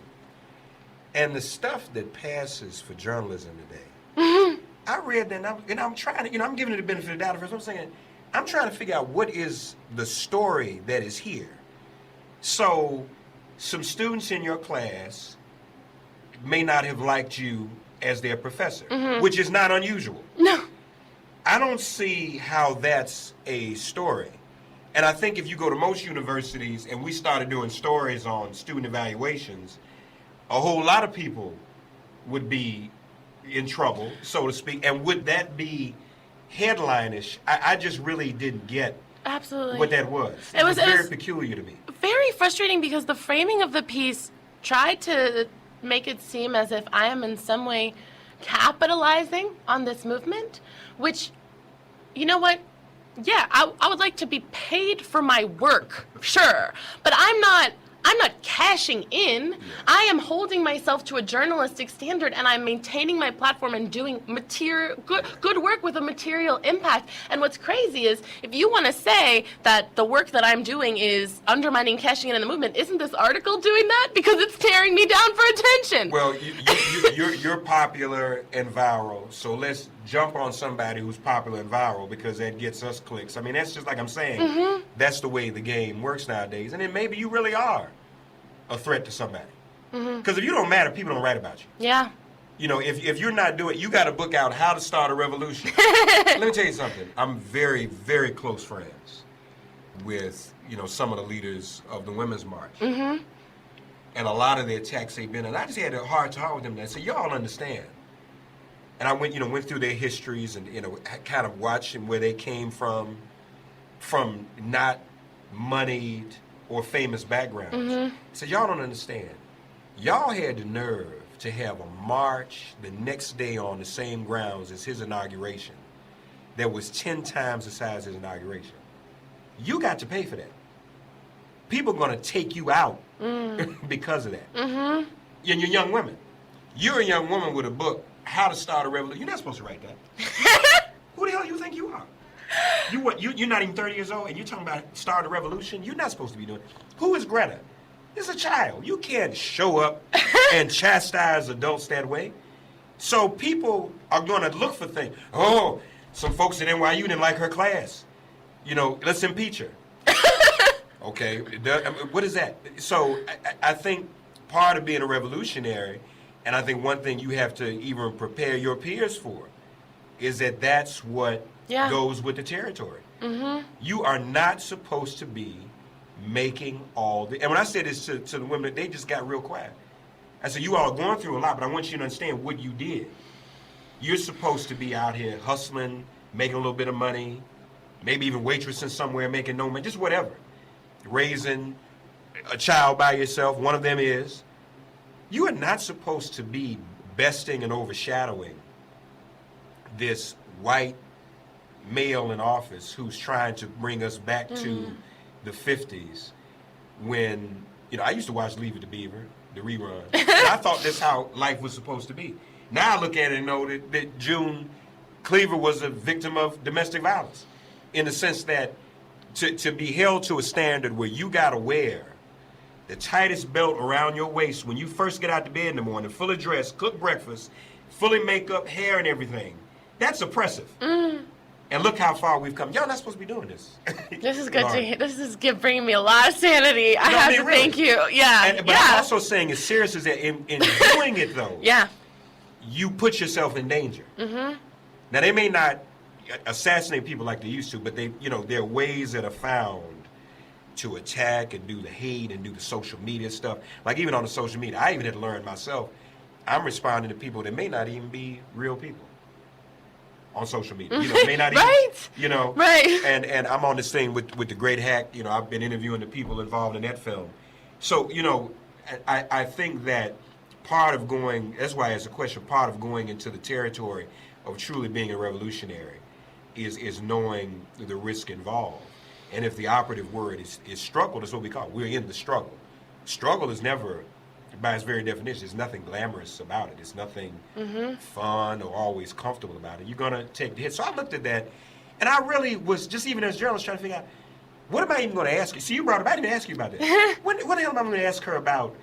And the stuff that passes for journalism today, I read that, and I'm trying to, I'm giving it the benefit of the doubt. First, I'm saying, I'm trying to figure out what is the story that is here. So, some students in your class may not have liked you as their professor, which is not unusual. No. I don't see how that's a story. And I think if you go to most universities and we started doing stories on student evaluations, a whole lot of people would be in trouble, so to speak. And would that be headline-ish? I just really didn't get Absolutely. what that was. It was very peculiar to me. Very frustrating because the framing of the piece tried to make it seem as if I am in some way capitalizing on this movement, which, you know what? Yeah, I would like to be paid for my work, sure, but I'm not cashing in. I am holding myself to a journalistic standard, and I'm maintaining my platform and doing good work with a material impact. And what's crazy is, if you want to say that the work that I'm doing is undermining cashing in the movement, isn't this article doing that? Because it's tearing me down for attention. Well, you're popular and viral, so let's jump on somebody who's popular and viral because that gets us clicks. I mean, that's just like I'm saying. That's the way the game works nowadays. And then maybe you really are a threat to somebody. Because if you don't matter, people don't write about you. Yeah. You know, if you're not doing it, you got to book out How to Start a Revolution. Let me tell you something. I'm very, very close friends with, some of the leaders of the Women's March. And a lot of the attacks they've been in. I just had a hard time with them. I said, y'all understand. And I went through their histories and, kind of watching where they came from not moneyed or famous backgrounds. So y'all don't understand. Y'all had the nerve to have a march the next day on the same grounds as his inauguration that was 10 times the size of his inauguration. You got to pay for that. People are going to take you out because of that. And you're young women. You're a young woman with a book, How to Start a Revolution. You're not supposed to write that. Who the hell do you think you are? You're not even 30 years old, and you're talking about start a revolution? You're not supposed to be doing it. Who is Greta? It's a child. You can't show up and chastise adults that way. So people are going to look for things. Oh, some folks at NYU didn't like her class. Let's impeach her. Okay, what is that? So I think part of being a revolutionary, and I think one thing you have to even prepare your peers for, is that that's what goes with the territory. You are not supposed to be making all the... And when I said this to the women, they just got real quiet. I said, you all are going through a lot, but I want you to understand what you did. You're supposed to be out here hustling, making a little bit of money, maybe even waitressing somewhere, making no money, just whatever. Raising a child by yourself, one of them is. You are not supposed to be besting and overshadowing this white male in office who's trying to bring us back to the 50s when, I used to watch Leave It to Beaver, the rerun, and I thought that's how life was supposed to be. Now I look at it and know that June Cleaver was a victim of domestic violence in the sense that to be held to a standard where you got to wear the tightest belt around your waist when you first get out to bed in the morning, fully dressed, cook breakfast, fully makeup, hair and everything, that's oppressive. And look how far we've come. Y'all not supposed to be doing this. This is good to hear. This is bringing me a lot of sanity. I have to thank you. Yeah. But I'm also saying as serious as that, in doing it though, you put yourself in danger. Now they may not assassinate people like they used to, but there are ways that are found to attack and do the hate and do the social media stuff. Like even on the social media, I even had to learn myself. I'm responding to people that may not even be real people on social media. May not even, Right. And I'm on this thing with the Great Hack. I've been interviewing the people involved in that film. So, I think that that's why it's a question, part of going into the territory of truly being a revolutionary is knowing the risk involved. And if the operative word is struggle, that's what we call it. We're in the struggle. Struggle is never, by its very definition, there's nothing glamorous about it. There's nothing fun or always comfortable about it. You're going to take the hit. So I looked at that, and I really was, just even as a journalist, trying to figure out, what am I even going to ask you? See, you brought it up. I didn't ask you about that. What the hell am I going to ask her about?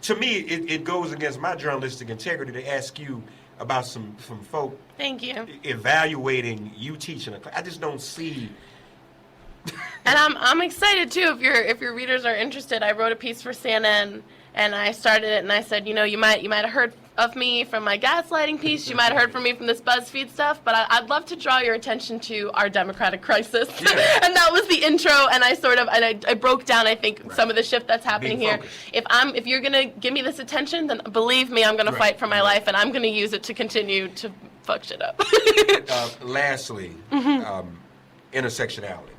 To me, it goes against my journalistic integrity to ask you about some folk Thank you. evaluating you teaching a class. I just don't see And I'm excited too. If your readers are interested, I wrote a piece for CNN, and I started it, and I said, you might have heard of me from my gaslighting piece. You might have heard from me from this BuzzFeed stuff, but I'd love to draw your attention to our democratic crisis. Yeah. And that was the intro. And I broke down, I think, some of the shift that's happening Being here. focused. If you're gonna give me this attention, then believe me, I'm gonna fight for my life, and I'm gonna use it to continue to fuck shit up. Lastly, intersectionality.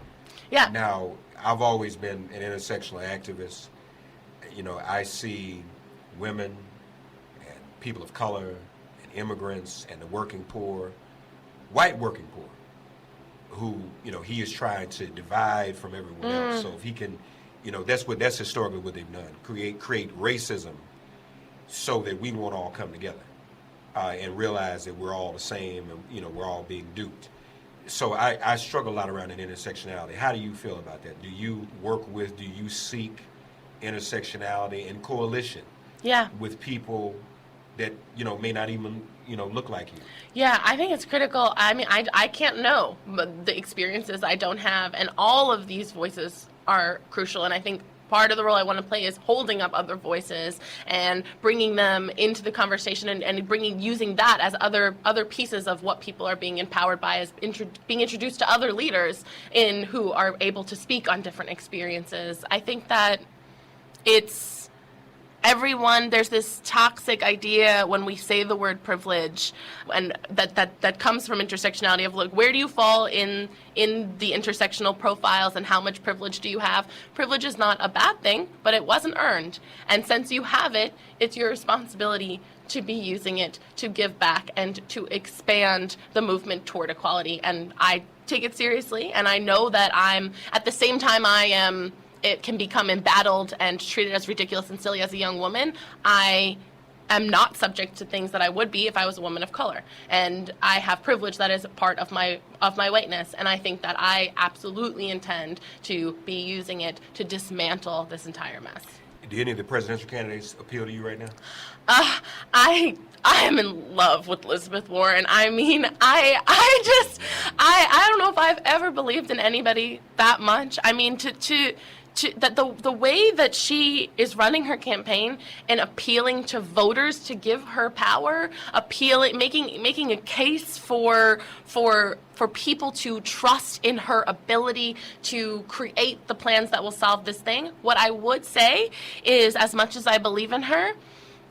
Yeah. Now, I've always been an intersectional activist. I see women and people of color and immigrants and the working poor, white working poor, who, he is trying to divide from everyone else. So if he can, that's historically what they've done, create racism so that we won't all come together and realize that we're all the same and, we're all being duped. So I struggle a lot around that intersectionality. How do you feel about that? Do you seek intersectionality and coalition with people that, may not even, look like you? Yeah, I think it's critical. I mean, I can't know the experiences I don't have, and all of these voices are crucial, and I think part of the role I want to play is holding up other voices and bringing them into the conversation and using that as other pieces of what people are being empowered by, as being introduced to other leaders who are able to speak on different experiences. I think that it's there's this toxic idea when we say the word privilege, and that comes from intersectionality of, look, where do you fall in the intersectional profiles and how much privilege do you have? Privilege is not a bad thing, but it wasn't earned. And since you have it, it's your responsibility to be using it to give back and to expand the movement toward equality. And I take it seriously, and I know that at the same time it can become embattled and treated as ridiculous and silly as a young woman, I am not subject to things that I would be if I was a woman of color. And I have privilege that is a part of my whiteness, and I think that I absolutely intend to be using it to dismantle this entire mess. Do any of the presidential candidates appeal to you right now? I am in love with Elizabeth Warren. I mean, I don't know if I've ever believed in anybody that much. I mean, that the way that she is running her campaign and appealing to voters to give her power, making a case for people to trust in her ability to create the plans that will solve this thing. What I would say is, as much as I believe in her,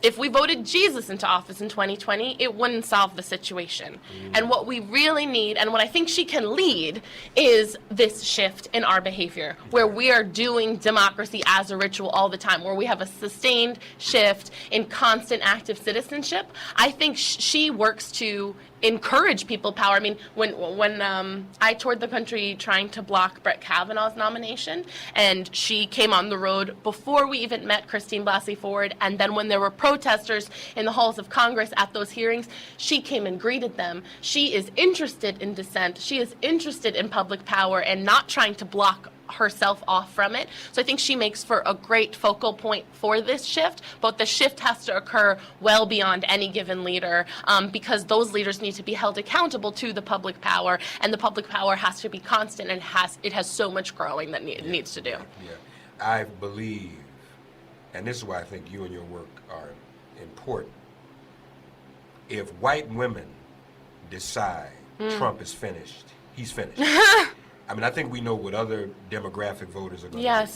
if we voted Jesus into office in 2020, it wouldn't solve the situation. And what we really need, and what I think she can lead, is this shift in our behavior, where we are doing democracy as a ritual all the time, where we have a sustained shift in constant active citizenship. I think she works to encourage people power. I mean, when I toured the country trying to block Brett Kavanaugh's nomination, and she came on the road before we even met Christine Blasey Ford, and then when there were protesters in the halls of Congress at those hearings, she came and greeted them. She is interested in dissent. She is interested in public power and not trying to block herself off from it. So I think she makes for a great focal point for this shift, but the shift has to occur well beyond any given leader, because those leaders need to be held accountable to the public power, and the public power has to be constant, and it has so much growing that it needs to do. Yeah, I believe, and this is why I think you and your work are important, if white women decide Trump is finished, he's finished. I mean, I think we know what other demographic voters are going to do.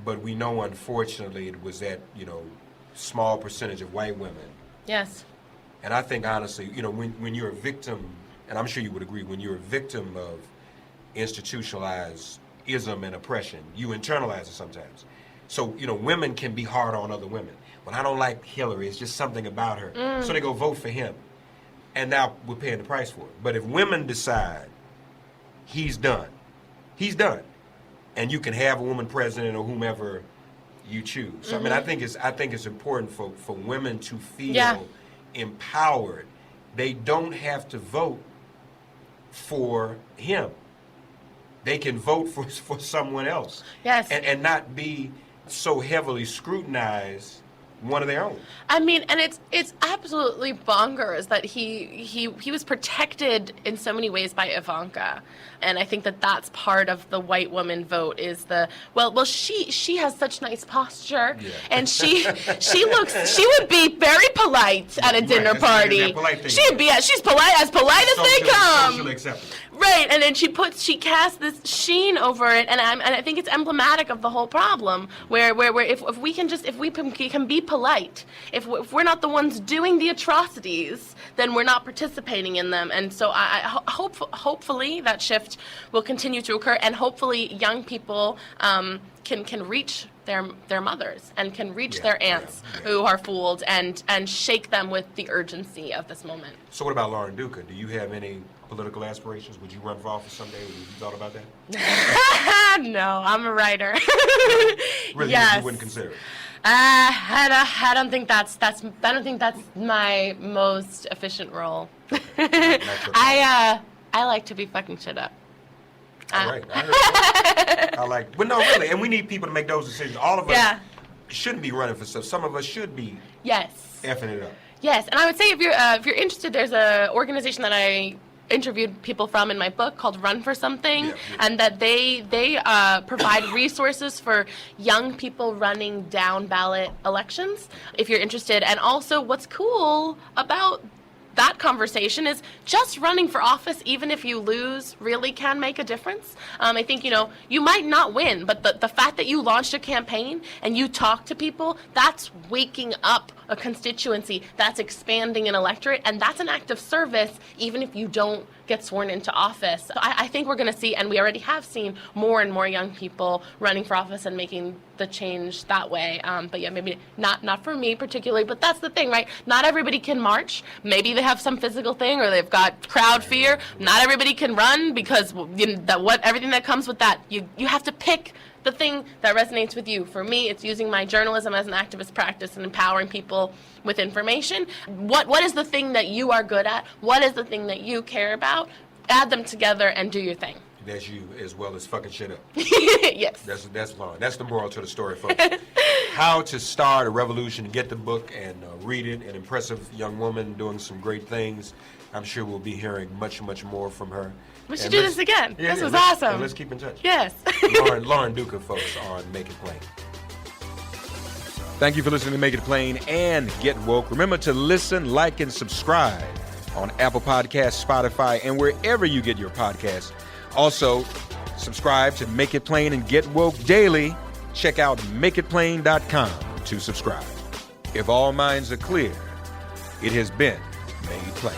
But we know, unfortunately, it was that, small percentage of white women. Yes. And I think, honestly, when you're a victim, and I'm sure you would agree, when you're a victim of institutionalized ism and oppression, you internalize it sometimes. So, women can be hard on other women. When I don't like Hillary, it's just something about her. So they go vote for him. And now we're paying the price for it. But if women decide he's done, and you can have a woman president or whomever you choose. So I mean, I think it's important for women to feel empowered. They don't have to vote for him. They can vote for someone else. Yes. And not be so heavily scrutinized one of their own. I mean, and it's absolutely bonkers that he was protected in so many ways by Ivanka, and I think that that's part of the white woman vote is well she has such nice posture, and she would be very polite at a dinner party. She's polite as they come. Socially acceptable. Right, and then she casts this sheen over it, and I think it's emblematic of the whole problem. Where if we can be polite, if we're not the ones doing the atrocities, then we're not participating in them. And so hopefully that shift will continue to occur, and hopefully young people can reach their mothers and can reach their aunts who are fooled and shake them with the urgency of this moment. So what about Lauren Duca? Do you have any political aspirations? Would you run for office someday? Have you thought about that? No, I'm a writer. Really? Yes. You wouldn't consider it? I don't think that's my most efficient role. I like to be fucking shit up. All right, I heard that. I like, but no, really, and we need people to make those decisions. All of us shouldn't be running for stuff. Some of us should be effing it up. Yes, and I would say if you're interested, there's a organization that I interviewed people from in my book called Run for Something, and that they provide resources for young people running down ballot elections, if you're interested. And also what's cool about that conversation is just running for office, even if you lose, really can make a difference. I think, you might not win, but the fact that you launched a campaign and you talk to people, that's waking up a constituency, that's expanding an electorate, and that's an act of service, even if you don't get sworn into office. So I think we're going to see, and we already have seen, more and more young people running for office and making the change that way. But yeah, maybe not for me particularly, but that's the thing, right? Not everybody can march. Maybe they have some physical thing, or they've got crowd fear. Not everybody can run because everything that comes with that. You have to pick the thing that resonates with you. For me, it's using my journalism as an activist practice and empowering people with information. What is the thing that you are good at? What is the thing that you care about? Add them together and do your thing. That's you as well as fucking shit up. Yes. That's Lauren. That's the moral to the story, folks. How to Start a Revolution. Get the book and read it. An impressive young woman doing some great things. I'm sure we'll be hearing much, much more from her. We should do this again. This was awesome. Let's keep in touch. Yes. Lauren Duca, folks, on Make It Plain. Thank you for listening to Make It Plain and Get Woke. Remember to listen, like, and subscribe on Apple Podcasts, Spotify, and wherever you get your podcasts. Also, subscribe to Make It Plain and Get Woke daily. Check out makeitplain.com to subscribe. If all minds are clear, it has been made plain.